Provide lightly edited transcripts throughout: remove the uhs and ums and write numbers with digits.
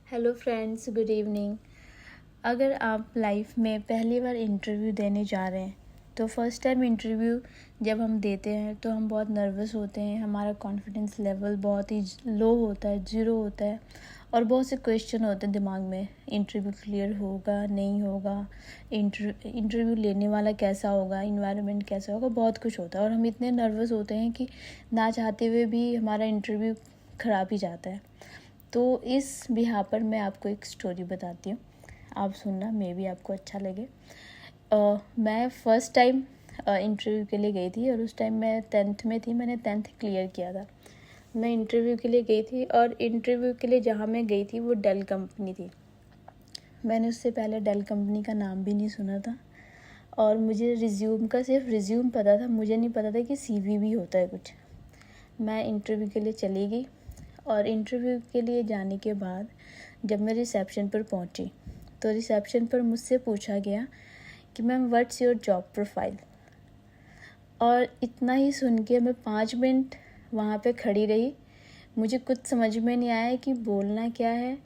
Hello friends, good evening. अगर आप life में पहली बार इंटरव्यू देने जा रहे हैं तो फर्स्ट टाइम इंटरव्यू जब हम देते हैं तो हम बहुत नर्वस होते हैं। हमारा कॉन्फिडेंस लेवल बहुत ही लो होता है, ज़ीरो होता है और बहुत से क्वेश्चन होते हैं दिमाग में। इंटरव्यू क्लियर होगा, नहीं होगा, इंटरव्यू लेने वाला कैसा होगा, इन्वायरमेंट कैसा होगा, बहुत कुछ होता है और हम इतने नर्वस होते हैं कि ना चाहते हुए भी हमारा इंटरव्यू ख़राब ही जाता है। तो इस बिहार पर मैं आपको एक स्टोरी बताती हूँ, आप सुनना, मे बी आपको अच्छा लगे। मैं फ़र्स्ट टाइम इंटरव्यू के लिए गई थी और उस टाइम मैं 10th में थी। मैंने 10th क्लियर किया था। मैं इंटरव्यू के लिए गई थी और इंटरव्यू के लिए जहाँ मैं गई थी वो डेल कंपनी थी। मैंने उससे पहले डेल कंपनी का नाम भी नहीं सुना था और मुझे सिर्फ रिज्यूम पता था, मुझे नहीं पता था कि CV भी होता है कुछ। मैं इंटरव्यू के लिए चली गई और इंटरव्यू के लिए जाने के बाद जब मैं रिसेप्शन पर पहुंची तो रिसेप्शन पर मुझसे पूछा गया कि ma'am what's your job profile. और इतना ही सुन के मैं 5 मिनट वहाँ पे खड़ी रही। मुझे कुछ समझ में नहीं आया कि बोलना क्या है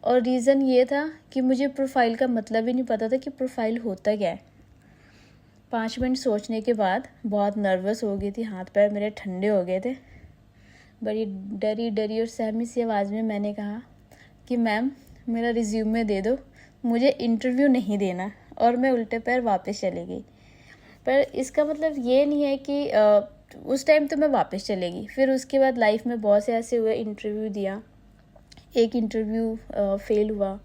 और रीज़न ये था कि मुझे प्रोफाइल का मतलब ही नहीं पता था कि प्रोफाइल होता क्या है। 5 मिनट सोचने के बाद बहुत नर्वस हो गई थी, हाथ पैर मेरे ठंडे हो गए थे। बड़ी डरी डरी और सहमी सी आवाज़ में मैंने कहा कि मैम मेरा रिज्यूमे दे दो, मुझे इंटरव्यू नहीं देना, और मैं उल्टे पैर वापस चली गई। पर इसका मतलब ये नहीं है कि उस टाइम तो मैं वापस चली गई। फिर उसके बाद लाइफ में बहुत से ऐसे हुए, इंटरव्यू दिया, एक इंटरव्यू फेल हुआ,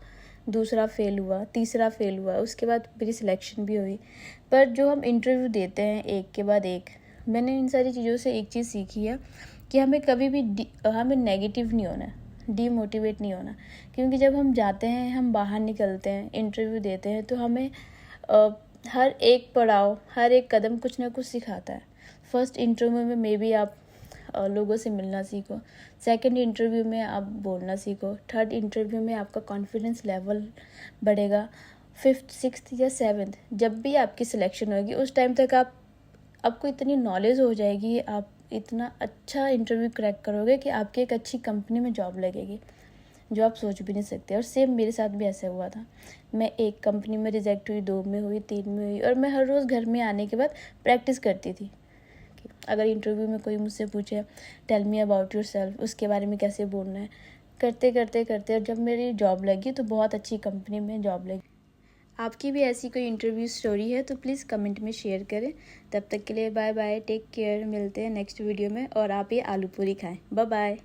दूसरा फेल हुआ, तीसरा फेल हुआ, उसके बाद मेरी सिलेक्शन भी हुई। पर जो हम इंटरव्यू देते हैं एक के बाद एक, मैंने इन सारी चीज़ों से एक चीज़ सीखी है कि हमें कभी भी हमें नेगेटिव नहीं होना, डीमोटिवेट नहीं होना। क्योंकि जब हम जाते हैं, हम बाहर निकलते हैं, इंटरव्यू देते हैं तो हमें हर एक पड़ाव, हर एक कदम कुछ ना कुछ सिखाता है। फर्स्ट इंटरव्यू में मे बी आप लोगों से मिलना सीखो, सेकंड इंटरव्यू में आप बोलना सीखो, थर्ड इंटरव्यू में आपका कॉन्फिडेंस लेवल बढ़ेगा, फिफ्थ, सिक्स्थ या सेवन्थ जब भी आपकी सिलेक्शन होगी उस टाइम तक आपको इतनी नॉलेज हो जाएगी, आप इतना अच्छा इंटरव्यू क्रैक करोगे कि आपकी एक अच्छी कंपनी में जॉब लगेगी जो आप सोच भी नहीं सकते। और सेम मेरे साथ भी ऐसा हुआ था। मैं एक कंपनी में रिजेक्ट हुई, 2 में हुई, 3 में हुई और मैं हर रोज़ घर में आने के बाद प्रैक्टिस करती थी कि अगर इंटरव्यू में कोई मुझसे पूछे tell me about yourself, उसके बारे में कैसे बोलना है, करते करते करते और जब मेरी जॉब लगी तो बहुत अच्छी कंपनी में जॉब लगी। आपकी भी ऐसी कोई इंटरव्यू स्टोरी है तो प्लीज़ कमेंट में शेयर करें। तब तक के लिए बाय बाय, टेक केयर, मिलते हैं नेक्स्ट वीडियो में। और आप ये आलू पूरी खाएं। Bye bye.